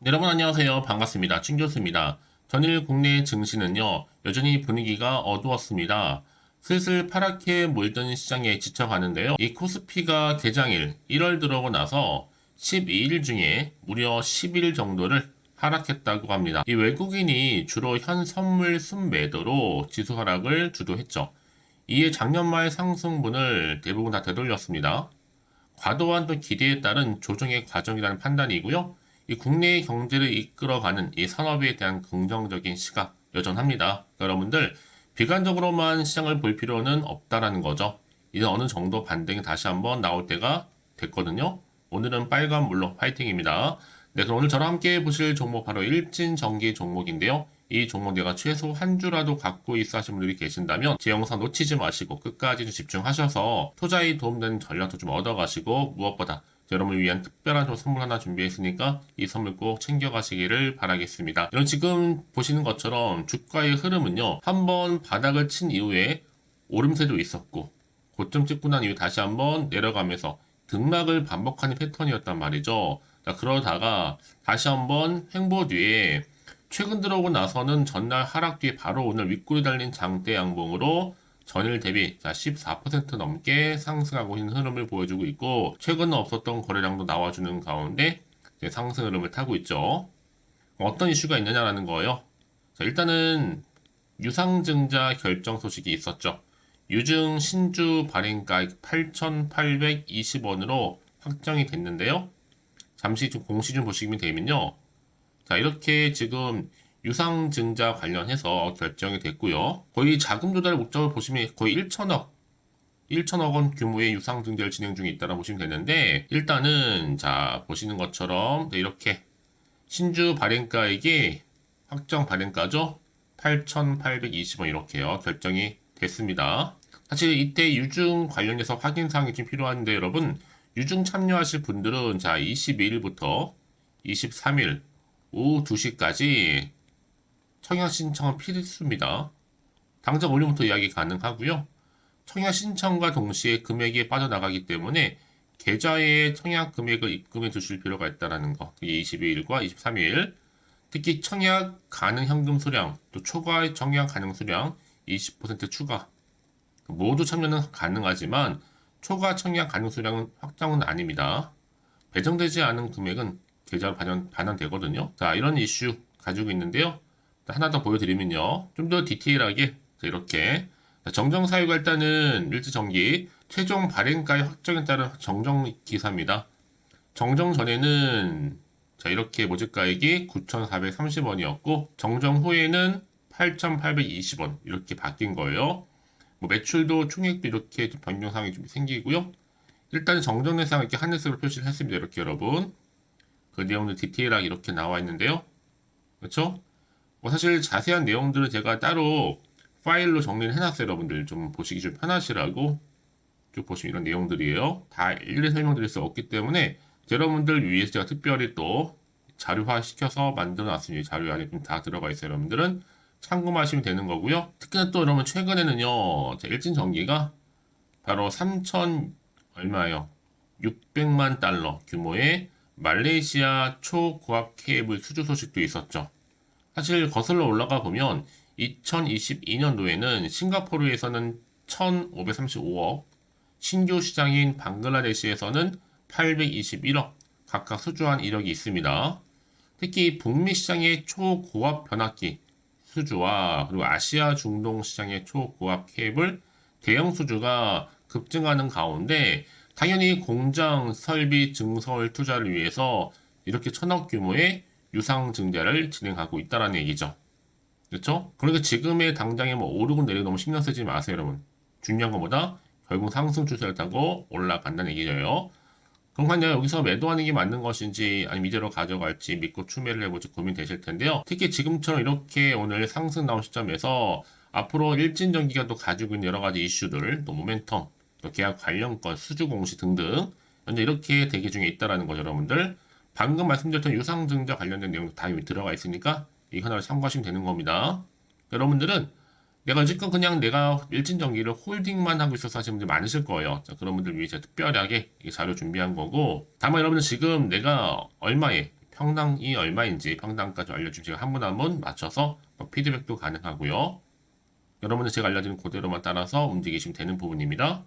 여러분 안녕하세요. 반갑습니다. 친 교수입니다. 전일 국내 증시는요, 여전히 분위기가 어두웠습니다. 슬슬 파랗게 몰던 시장에 지쳐가는데요. 이 코스피가 개장일 1월 들어오고 나서 12일 중에 무려 10일 정도를 하락했다고 합니다. 이 외국인이 주로 현 선물 순매도로 지수 하락을 주도했죠. 이에 작년 말 상승분을 대부분 다 되돌렸습니다. 과도한 또 기대에 따른 조정의 과정이라는 판단이고요. 이 국내 경제를 이끌어가는 이 산업에 대한 긍정적인 시각 여전합니다. 그러니까 여러분들 비관적으로만 시장을 볼 필요는 없다라는 거죠. 이제 어느 정도 반등이 다시 한번 나올 때가 됐거든요. 오늘은 빨간불로 파이팅입니다. 네, 그럼 오늘 저랑 함께 보실 종목 바로 일진전기 종목인데요. 이 종목 내가 최소 한 주라도 갖고 있어 하시는 분들이 계신다면 제 영상 놓치지 마시고 끝까지 좀 집중하셔서 투자에 도움되는 전략도 좀 얻어가시고 무엇보다 여러분을 위한 특별한 좀 선물 하나 준비했으니까 이 선물 꼭 챙겨가시기를 바라겠습니다. 이런 지금 보시는 것처럼 주가의 흐름은요. 한번 바닥을 친 이후에 오름세도 있었고 고점 찍고 난 이후 다시 한번 내려가면서 등락을 반복하는 패턴이었단 말이죠. 자, 그러다가 다시 한번 횡보 뒤에 최근 들어오고 나서는 전날 하락 뒤에 바로 오늘 윗골이 달린 장대 양봉으로 전일 대비 14% 넘게 상승하고 있는 흐름을 보여주고 있고 최근 없었던 거래량도 나와주는 가운데 상승 흐름을 타고 있죠. 어떤 이슈가 있느냐라는 거예요. 자, 일단은 유상증자 결정 소식이 있었죠. 유증 신주 발행가액 8,820원으로 확정이 됐는데요. 잠시 좀 공시 좀 보시면 되면요. 자, 이렇게 지금 유상증자 관련해서 결정이 됐고요. 거의 자금 조달 목적을 보시면 거의 1천억 원 규모의 유상증자를 진행 중에 있다고 보시면 되는데, 일단은, 자, 보시는 것처럼 이렇게 신주 발행가액이 확정 발행가죠? 8,820원 이렇게요. 결정이 됐습니다. 사실 이때 유증 관련해서 확인사항이 좀 필요한데, 여러분, 유증 참여하실 분들은 자, 22일부터 23일 오후 2시까지 청약 신청은 필수입니다. 당장 오늘부터 이야기 가능하고요. 청약 신청과 동시에 금액이 빠져나가기 때문에 계좌에 청약 금액을 입금해 두실 필요가 있다는 거. 22일과 23일. 특히 청약 가능 현금 수량, 또 초과 청약 가능 수량 20% 추가. 모두 참여는 가능하지만 초과 청약 가능 수량은 확정은 아닙니다. 배정되지 않은 금액은 계좌로 반환되거든요. 자, 이런 이슈 가지고 있는데요. 하나 더 보여드리면요. 좀 더 디테일하게 이렇게 정정사유가 일단은 일지정기 최종 발행가의 확정에 따른 정정 기사입니다. 정정 전에는 자, 이렇게 모집가액이 9,430원이었고 정정 후에는 8,820원 이렇게 바뀐 거예요. 뭐 매출도 총액도 이렇게 좀 변경사항이 좀 생기고요. 일단 정정 내상 이렇게 하늘색으로 표시를 했습니다. 이렇게 여러분. 그 내용들 디테일하게 이렇게 나와 있는데요. 그렇죠? 뭐 사실 자세한 내용들은 제가 따로 파일로 정리를 해놨어요. 여러분들 좀 보시기 좀 편하시라고 쭉 보시면 이런 내용들이에요. 다 일일이 설명드릴 수 없기 때문에 여러분들 위해서 제가 특별히 또 자료화 시켜서 만들어 놨습니다. 자료 안에 좀 다 들어가 있어요. 여러분들은 참고하시면 되는 거고요. 특히나 또 여러분 최근에는요. 일진전기가 바로 3천 얼마예요? 600만 달러 규모의 말레이시아 초고압 케이블 수주 소식도 있었죠. 사실 거슬러 올라가 보면 2022년도에는 싱가포르에서는 1,535억, 신규 시장인 방글라데시에서는 821억, 각각 수주한 이력이 있습니다. 특히 북미 시장의 초고압 변압기 수주와 그리고 아시아 중동 시장의 초고압 케이블 대형 수주가 급증하는 가운데 당연히 공장 설비 증설 투자를 위해서 이렇게 천억 규모의 유상증자를 진행하고 있다는 얘기죠. 그렇죠? 그러니까 지금의 당장에 뭐 오르고 내리고 너무 신경 쓰지 마세요, 여러분. 중요한 것보다 결국 상승 추세를 타고 올라간다는 얘기예요. 그럼 과연 여기서 매도하는 게 맞는 것인지 아니면 이대로 가져갈지 믿고 추매를 해볼지 고민되실 텐데요. 특히 지금처럼 이렇게 오늘 상승 나온 시점에서 앞으로 일진전기가 또 가지고 있는 여러 가지 이슈들, 또 모멘텀, 또 계약 관련권, 수주 공시 등등 현재 이렇게 대기 중에 있다라는 거죠, 여러분들. 방금 말씀드렸던 유상증자 관련된 내용도 다 여기 들어가 있으니까 이 하나를 참고하시면 되는 겁니다. 여러분들은 내가 지금 그냥 내가 일진전기를 홀딩만 하고 있어서 하시는 분들 많으실 거예요. 자, 그런 분들 위해 제가 특별하게 이 자료 준비한 거고, 다만 여러분들 지금 내가 얼마에 평당이 얼마인지 평당까지 알려주면 제가 한 분 한 분 맞춰서 피드백도 가능하고요. 여러분은 제가 알려드린 그대로만 따라서 움직이시면 되는 부분입니다.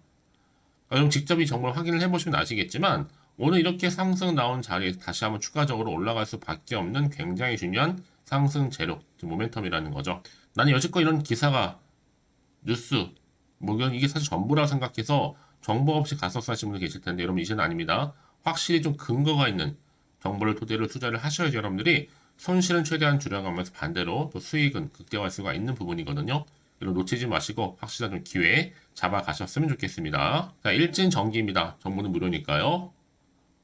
그럼 직접 이 정보를 확인을 해보시면 아시겠지만 오늘 이렇게 상승 나온 자리에 다시 한번 추가적으로 올라갈 수밖에 없는 굉장히 중요한 상승 재료, 모멘텀이라는 거죠. 나는 여지껏 이런 기사가 뉴스, 뭐 이게 사실 전부라고 생각해서 정보 없이 갔었어 하시는 분들 계실 텐데 여러분 이제는 아닙니다. 확실히 좀 근거가 있는 정보를 토대로 투자를 하셔야지 여러분들이 손실은 최대한 줄여가면서 반대로 또 수익은 극대화할 수가 있는 부분이거든요. 이런 놓치지 마시고 확실한 좀 기회 잡아가셨으면 좋겠습니다. 자, 일진 정기입니다. 정보는 무료니까요.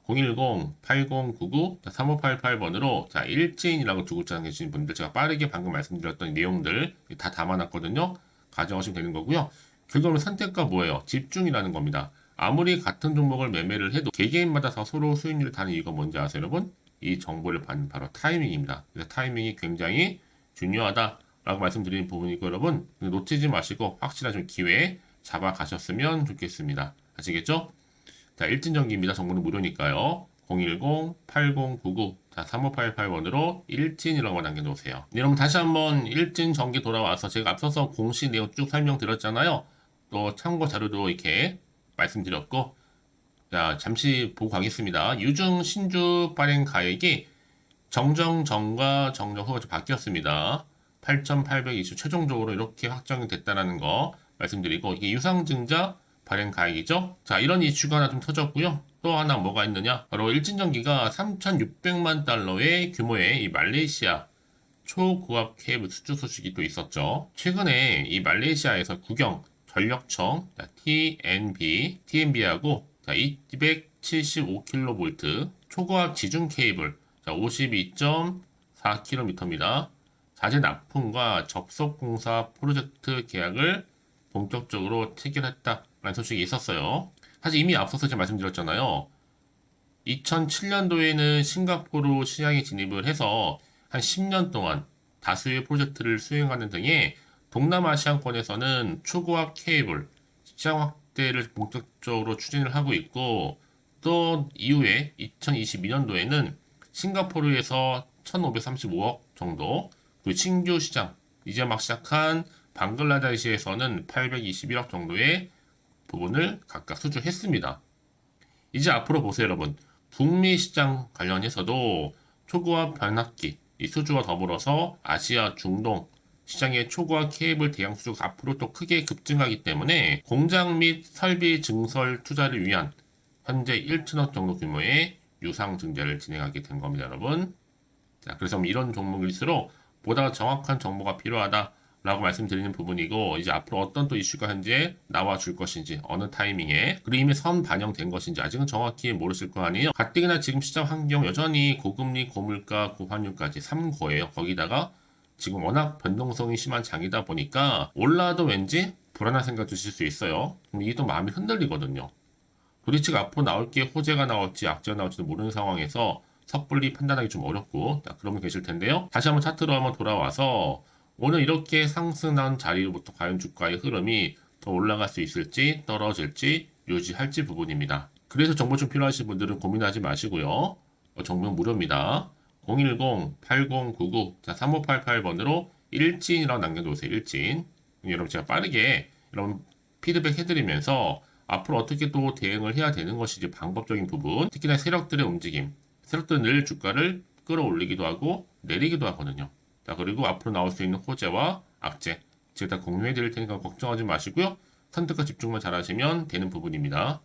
010-8099-3588번으로 자, 일진이라고 두 글자 계신 분들 제가 빠르게 방금 말씀드렸던 내용들 다 담아놨거든요. 가져가시면 되는 거고요. 결국은 선택과 뭐예요? 집중이라는 겁니다. 아무리 같은 종목을 매매를 해도 개개인마다 다 서로 수익률이 다른 이유가 뭔지 아세요, 여러분? 이 정보를 받는 바로 타이밍입니다. 그래서 타이밍이 굉장히 중요하다라고 말씀드리는 부분이고 여러분 놓치지 마시고 확실한 좀 기회 잡아가셨으면 좋겠습니다. 아시겠죠? 자, 일진전기입니다. 정보는 무료니까요. 010-8099 자, 3588번으로 일진이라고 남겨놓으세요. 네, 여러분 다시 한번 일진전기 돌아와서 제가 앞서서 공시 내용 쭉 설명드렸잖아요. 또 참고 자료도 이렇게 말씀드렸고 자, 잠시 보고 가겠습니다. 유증 신주 발행 가액이 정정 전과 정정 후가 좀 바뀌었습니다. 8,820 최종적으로 이렇게 확정이 됐다는 거 말씀드리고 이게 유상증자 발행 가액이죠. 자, 이런 이슈가 하나 좀 터졌고요. 또 하나 뭐가 있느냐? 바로 일진전기가 3,600만 달러의 규모의 이 말레이시아 초고압 케이블 수주 소식이 또 있었죠. 최근에 이 말레이시아에서 국영 전력청 TNB하고 275kV 초고압 지중 케이블 52.4km입니다. 자재 납품과 접속 공사 프로젝트 계약을 본격적으로 체결했다라는 소식이 있었어요. 사실 이미 앞서서 제가 말씀드렸잖아요. 2007년도에는 싱가포르 시장에 진입을 해서 한 10년 동안 다수의 프로젝트를 수행하는 등의 동남아시아권에서는 초고압 케이블 시장 확대를 본격적으로 추진을 하고 있고 또 이후에 2022년도에는 싱가포르에서 1,535억 정도 그리고 신규 시장 이제 막 시작한 방글라데시에서는 821억 정도의 부분을 각각 수주했습니다. 이제 앞으로 보세요 여러분. 북미 시장 관련해서도 초고압 변압기 이 수주와 더불어서 아시아 중동 시장의 초고압 케이블 대량 수주가 앞으로 또 크게 급증하기 때문에 공장 및 설비 증설 투자를 위한 현재 1천억 정도 규모의 유상 증자를 진행하게 된 겁니다 여러분. 자, 그래서 이런 종목일수록 보다 정확한 정보가 필요하다라고 말씀드리는 부분이고 이제 앞으로 어떤 또 이슈가 현재 나와 줄 것인지 어느 타이밍에 그리고 이미 선 반영된 것인지 아직은 정확히 모르실 거 아니에요. 가뜩이나 지금 시장 환경 여전히 고금리, 고물가, 고환율까지 3고예요. 거기다가 지금 워낙 변동성이 심한 장이다 보니까 올라도 왠지 불안한 생각 드실 수 있어요. 그럼 이게 또 마음이 흔들리거든요. 도대체 앞으로 나올 게 호재가 나올지 악재가 나올지도 모르는 상황에서 섣불리 판단하기 좀 어렵고 그런 분 계실 텐데요. 다시 한번 차트로 한번 돌아와서 오늘 이렇게 상승한 자리로부터 과연 주가의 흐름이 더 올라갈 수 있을지 떨어질지 유지할지 부분입니다. 그래서 정보 좀 필요하신 분들은 고민하지 마시고요. 정보는 무료입니다. 010-8099 3588번으로 일진이라고 남겨놓으세요. 일진. 여러분 제가 빠르게 여러분 피드백 해드리면서 앞으로 어떻게 또 대응을 해야 되는 것인지 방법적인 부분 특히나 세력들의 움직임 세력들은 늘 주가를 끌어올리기도 하고 내리기도 하거든요. 자, 그리고 앞으로 나올 수 있는 호재와 악재 제가 다 공유해 드릴 테니까 걱정하지 마시고요. 선택과 집중만 잘하시면 되는 부분입니다.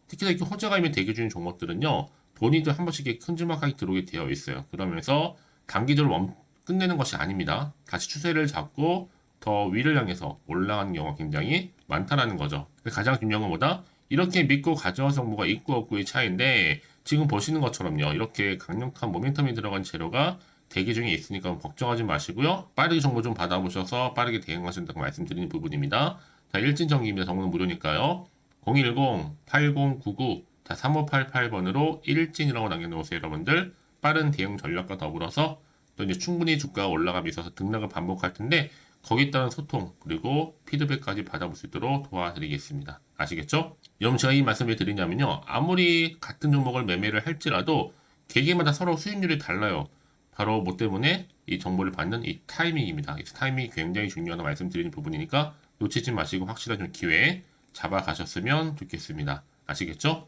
특히나 이렇게 호재가 있는 대기 중인 종목들은요. 돈이 한 번씩 이렇게 큼지막하게 들어오게 되어 있어요. 그러면서 단기적으로 끝내는 것이 아닙니다. 다시 추세를 잡고 더 위를 향해서 올라가는 경우가 굉장히 많다라는 거죠. 가장 중요한 건 뭐다? 이렇게 믿고 가져온 정보가 있고 없고의 차이인데 지금 보시는 것처럼요. 이렇게 강력한 모멘텀이 들어간 재료가 대기 중에 있으니까 걱정하지 마시고요. 빠르게 정보 좀 받아보셔서 빠르게 대응하신다고 말씀드리는 부분입니다. 자, 일진전기입니다. 정보는 무료니까요. 010-8099 3588번으로 일진이라고 남겨놓으세요. 여러분들 빠른 대응 전략과 더불어서 또 이제 충분히 주가가 올라감이 있어서 등락을 반복할 텐데 거기에 따른 소통 그리고 피드백까지 받아볼 수 있도록 도와드리겠습니다. 아시겠죠? 여러분 제가 이 말씀을 드리냐면요. 아무리 같은 종목을 매매를 할지라도 개개마다 서로 수익률이 달라요. 바로 뭐 때문에 이 정보를 받는 이 타이밍입니다. 이 타이밍이 굉장히 중요하다고 말씀드리는 부분이니까 놓치지 마시고 확실한 좀 기회 잡아가셨으면 좋겠습니다. 아시겠죠?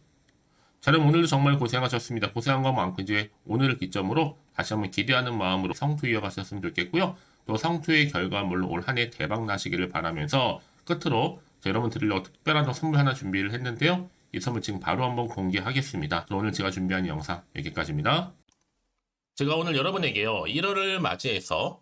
자, 그럼 오늘도 정말 고생하셨습니다. 고생한 것만큼 이제 오늘을 기점으로 다시 한번 기대하는 마음으로 성투 이어가셨으면 좋겠고요. 또 성투의 결과물로 올 한 해 대박 나시기를 바라면서 끝으로 여러분 드리려고 특별한 선물 하나 준비를 했는데요. 이 선물 지금 바로 한번 공개하겠습니다. 오늘 제가 준비한 영상 여기까지입니다. 제가 오늘 여러분에게요. 1월을 맞이해서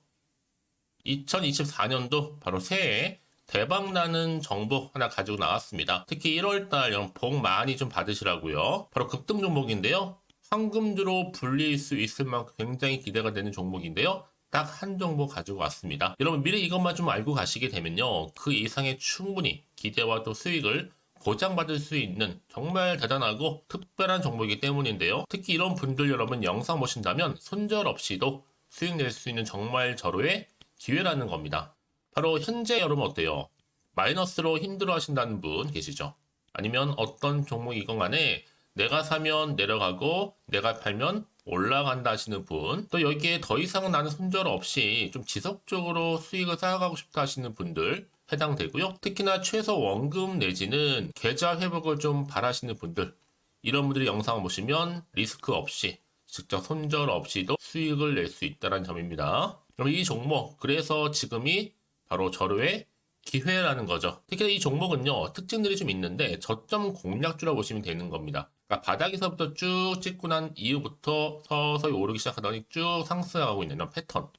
2024년도 바로 새해 대박나는 정보 하나 가지고 나왔습니다. 특히 1월달 복 많이 좀 받으시라고요. 바로 급등 종목인데요. 황금주로 불릴 수 있을 만큼 굉장히 기대가 되는 종목인데요. 딱 한 종목 가지고 왔습니다. 여러분 미리 이것만 좀 알고 가시게 되면요. 그 이상의 충분히 기대와 또 수익을 보장받을 수 있는 정말 대단하고 특별한 종목이기 때문인데요. 특히 이런 분들 여러분 영상 보신다면 손절 없이도 수익 낼 수 있는 정말 절호의 기회라는 겁니다. 바로 현재 여러분 어때요? 마이너스로 힘들어 하신다는 분 계시죠? 아니면 어떤 종목이건 간에 내가 사면 내려가고 내가 팔면 올라간다 하시는 분, 또 여기에 더 이상은 나는 손절 없이 좀 지속적으로 수익을 쌓아가고 싶다 하시는 분들 해당되고요. 특히나 최소 원금 내지는 계좌 회복을 좀 바라시는 분들, 이런 분들이 영상을 보시면 리스크 없이 직접 손절 없이도 수익을 낼 수 있다는 점입니다. 그럼 이 종목, 그래서 지금이 바로 절호의 기회라는 거죠. 특히 이 종목은요, 특징들이 좀 있는데 저점 공략주라고 보시면 되는 겁니다. 그러니까 바닥에서부터 쭉 찍고 난 이후부터 서서히 오르기 시작하더니 쭉 상승하고 있는 이런 패턴.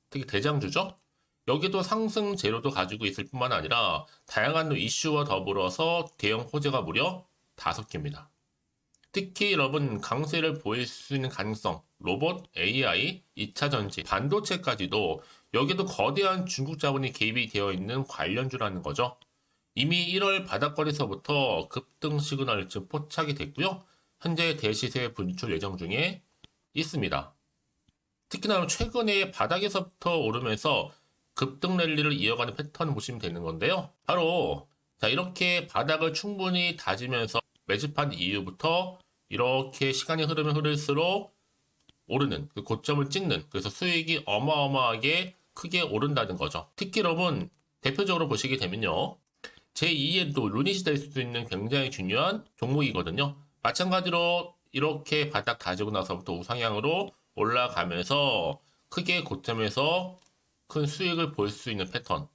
특히 대장주죠. 여기도 상승 재료도 가지고 있을 뿐만 아니라 다양한 이슈와 더불어서 대형 호재가 무려 5개입니다. 특히 여러분 강세를 보일 수 있는 가능성, 로봇, AI, 2차 전지, 반도체까지도 여기도 거대한 중국 자본이 개입이 되어 있는 관련주라는 거죠. 이미 1월 바닥거리서부터 급등 시그널 즉 포착이 됐고요. 현재 대시세 분출 예정 중에 있습니다. 특히나 최근에 바닥에서부터 오르면서 급등 랠리를 이어가는 패턴을 보시면 되는 건데요. 바로 자 이렇게 바닥을 충분히 다지면서 매집한 이후부터 이렇게 시간이 흐르면 흐를수록 오르는 그 고점을 찍는, 그래서 수익이 어마어마하게 크게 오른다는 거죠. 특히 여러분 대표적으로 보시게 되면요. 제2의 또 루닛이 될 수도 있는 굉장히 중요한 종목이거든요. 마찬가지로 이렇게 바닥 다지고 나서부터 우상향으로 올라가면서 크게 고점에서 큰 수익을 볼 수 있는 패턴.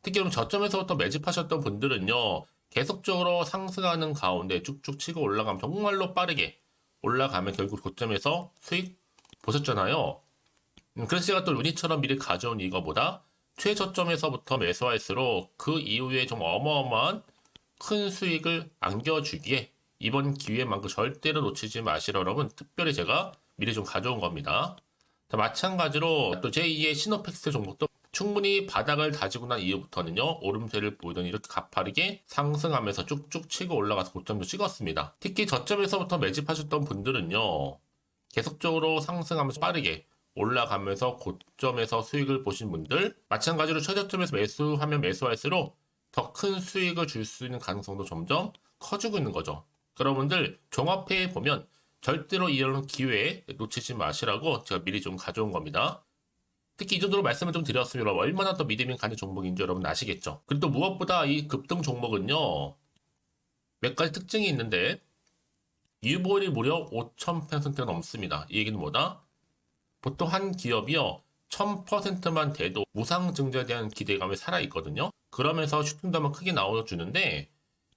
특히 그럼 저점에서부터 매집하셨던 분들은요. 계속적으로 상승하는 가운데 쭉쭉 치고 올라가면 정말로 빠르게 올라가면 결국 고점에서 수익 보셨잖아요. 그래서 제가 또 루닛처럼 미리 가져온 이거보다 최저점에서부터 매수할수록 그 이후에 좀 어마어마한 큰 수익을 안겨주기에 이번 기회만큼 절대로 놓치지 마시라 여러분 특별히 제가 미리 좀 가져온 겁니다. 자, 마찬가지로 또 제2의 시노팩스 종목도 충분히 바닥을 다지고 난 이후부터는요 오름세를 보이더니 이렇게 가파르게 상승하면서 쭉쭉 치고 올라가서 고점도 찍었습니다. 특히 저점에서부터 매집하셨던 분들은요 계속적으로 상승하면서 빠르게 올라가면서 고점에서 수익을 보신 분들, 마찬가지로 최저점에서 매수하면 매수할수록 더 큰 수익을 줄 수 있는 가능성도 점점 커지고 있는 거죠. 여러분들 종합해 보면 절대로 이런 기회에 놓치지 마시라고 제가 미리 좀 가져온 겁니다. 특히 이 정도로 말씀을 좀 드렸으면 여러분 얼마나 더 믿음이 가는 종목인지 여러분 아시겠죠? 그리고 또 무엇보다 이 급등 종목은요 몇 가지 특징이 있는데 유보율이 무려 5000%가 넘습니다. 이 얘기는 뭐다? 보통 한 기업이요 1000%만 돼도 무상증자에 대한 기대감이 살아있거든요. 그러면서 슈팅도 한번 크게 나와주는데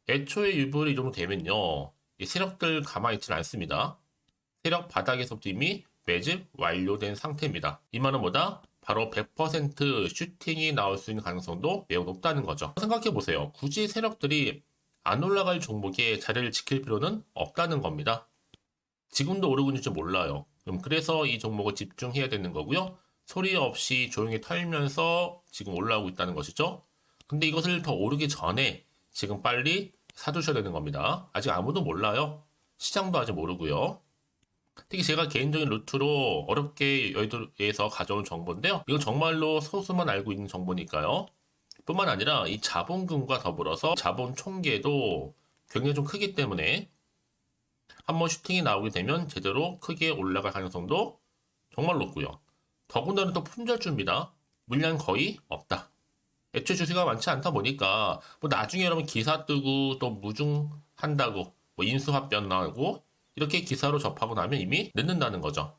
애초에 유보율이 이 정도 되면요 이 세력들 가만히 있지는 않습니다. 세력 바닥에서부터 이미 매집 완료된 상태입니다. 이 말은 뭐다? 바로 100% 슈팅이 나올 수 있는 가능성도 매우 높다는 거죠. 생각해보세요. 굳이 세력들이 안 올라갈 종목에 자리를 지킬 필요는 없다는 겁니다. 지금도 오르고 있는지 몰라요. 그래서 이 종목을 집중해야 되는 거고요. 소리 없이 조용히 털면서 지금 올라오고 있다는 것이죠. 근데 이것을 더 오르기 전에 지금 빨리 사두셔야 되는 겁니다. 아직 아무도 몰라요. 시장도 아직 모르고요. 특히 제가 개인적인 루트로 어렵게 여의도에서 가져온 정보인데요. 이건 정말로 소수만 알고 있는 정보니까요. 뿐만 아니라 이 자본금과 더불어서 자본 총계도 굉장히 좀 크기 때문에 한번 슈팅이 나오게 되면 제대로 크게 올라갈 가능성도 정말 높고요. 더군다나 또 품절주입니다. 물량 거의 없다. 애초에 주식가 많지 않다 보니까 뭐 나중에 여러분 기사 뜨고 또 무중한다고 뭐 인수합병 나오고 이렇게 기사로 접하고 나면 이미 늦는다는 거죠.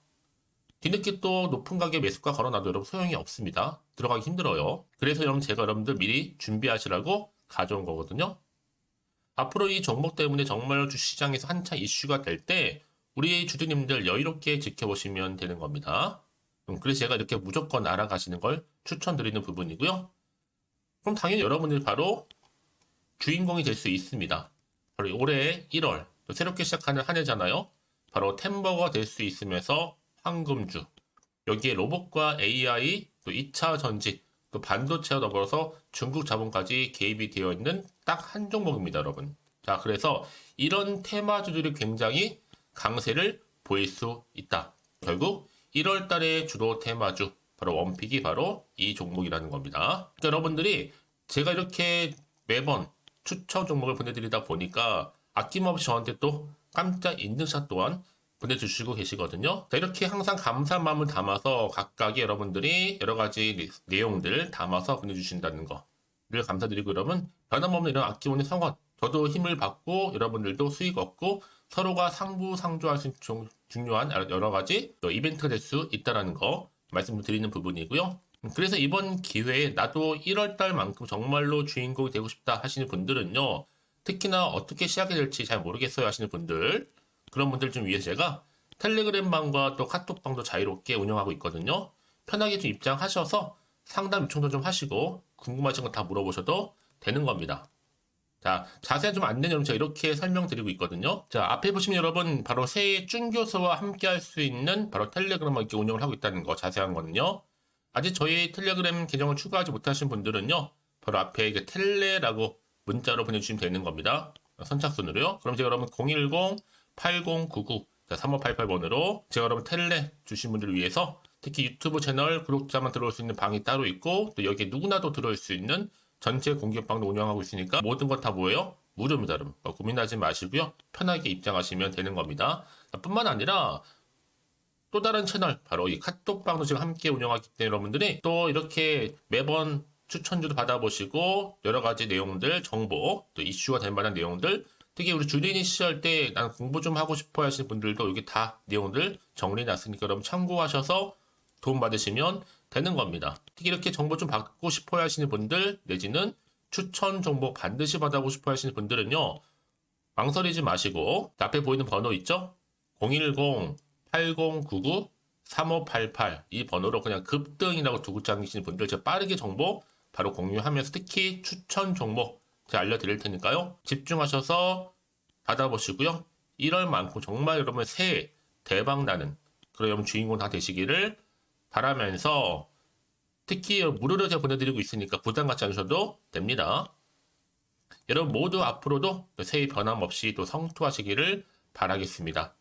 뒤늦게 또 높은 가격에 매수가 걸어놔도 여러분 소용이 없습니다. 들어가기 힘들어요. 그래서 여러분 제가 여러분들 미리 준비하시라고 가져온 거거든요. 앞으로 이 종목 때문에 정말 주시장에서 한차 이슈가 될 때 우리 주주님들 여유롭게 지켜보시면 되는 겁니다. 그래서 제가 이렇게 무조건 알아가시는 걸 추천드리는 부분이고요. 그럼 당연히 여러분들이 바로 주인공이 될 수 있습니다. 바로 올해 1월 새롭게 시작하는 한 해잖아요. 바로 템버가 될 수 있으면서 황금주, 여기에 로봇과 AI, 또 2차 전지, 또 반도체와 더불어서 중국 자본까지 개입이 되어 있는 딱 한 종목입니다, 여러분. 자, 그래서 이런 테마주들이 굉장히 강세를 보일 수 있다. 결국 1월 달에 주로 테마주, 바로 원픽이 바로 이 종목이라는 겁니다. 그러니까 여러분들이 제가 이렇게 매번 추천 종목을 보내드리다 보니까 아낌없이 저한테 또 깜짝 인증샷 또한 보내주시고 계시거든요. 자, 이렇게 항상 감사한 마음을 담아서 각각의 여러분들이 여러 가지 내용들 담아서 보내주신다는 거를 감사드리고 여러분 변함없는 이런 아낌없는 성원 저도 힘을 받고 여러분들도 수익 얻고 서로가 상부상조할 수 있는 중요한 여러 가지 이벤트가 될 수 있다는 거 말씀드리는 부분이고요. 그래서 이번 기회에 나도 1월달만큼 정말로 주인공이 되고 싶다 하시는 분들은요. 특히나 어떻게 시작이 될지 잘 모르겠어요 하시는 분들 그런 분들 좀 위해서 제가 텔레그램방과 또 카톡방도 자유롭게 운영하고 있거든요. 편하게 좀 입장하셔서 상담 요청도 좀 하시고 궁금하신 거 다 물어보셔도 되는 겁니다. 자, 자세한 좀 안내는 제가 이렇게 설명드리고 있거든요. 자, 앞에 보시면 여러분 바로 새해 쭌교수와 함께 할 수 있는 바로 텔레그램을 이렇게 운영을 하고 있다는 거 자세한 거는요. 아직 저희 텔레그램 계정을 추가하지 못하신 분들은요. 바로 앞에 이게 텔레라고 문자로 보내주시면 되는 겁니다. 선착순으로요. 그럼 제가 여러분 010-8099-3588번으로 제가 여러분 텔레 주신 분들을 위해서 특히 유튜브 채널 구독자만 들어올 수 있는 방이 따로 있고 또 여기에 누구나도 들어올 수 있는 전체 공개방도 운영하고 있으니까 모든 것 다 뭐예요? 무료입니다, 여러분. 고민하지 마시고요. 편하게 입장하시면 되는 겁니다. 뿐만 아니라 또 다른 채널, 바로 이 카톡방도 지금 함께 운영하기 때문에 여러분들이 또 이렇게 매번 추천주도 받아보시고 여러 가지 내용들, 정보, 또 이슈가 될 만한 내용들 특히 우리 주린이 시절 때 난 공부 좀 하고 싶어 하시는 분들도 여기 다 내용들 정리해놨으니까 여러분 참고하셔서 도움 받으시면 되는 겁니다. 특히 이렇게 정보 좀 받고 싶어 하시는 분들 내지는 추천 정보 반드시 받아보고 싶어 하시는 분들은요. 망설이지 마시고 앞에 보이는 번호 있죠? 010-8099-3588 이 번호로 그냥 급등이라고 두고 당기시는 분들 제가 빠르게 정보 바로 공유하면서 특히 추천 종목 제가 알려드릴 테니까요. 집중하셔서 받아보시고요. 1월만큼 정말 여러분 새해 대박 나는 그런 여러분 주인공 다 되시기를 바라면서 특히 무료로 제가 보내드리고 있으니까 부담 갖지 않으셔도 됩니다. 여러분 모두 앞으로도 새해 변함없이 또 성투하시기를 바라겠습니다.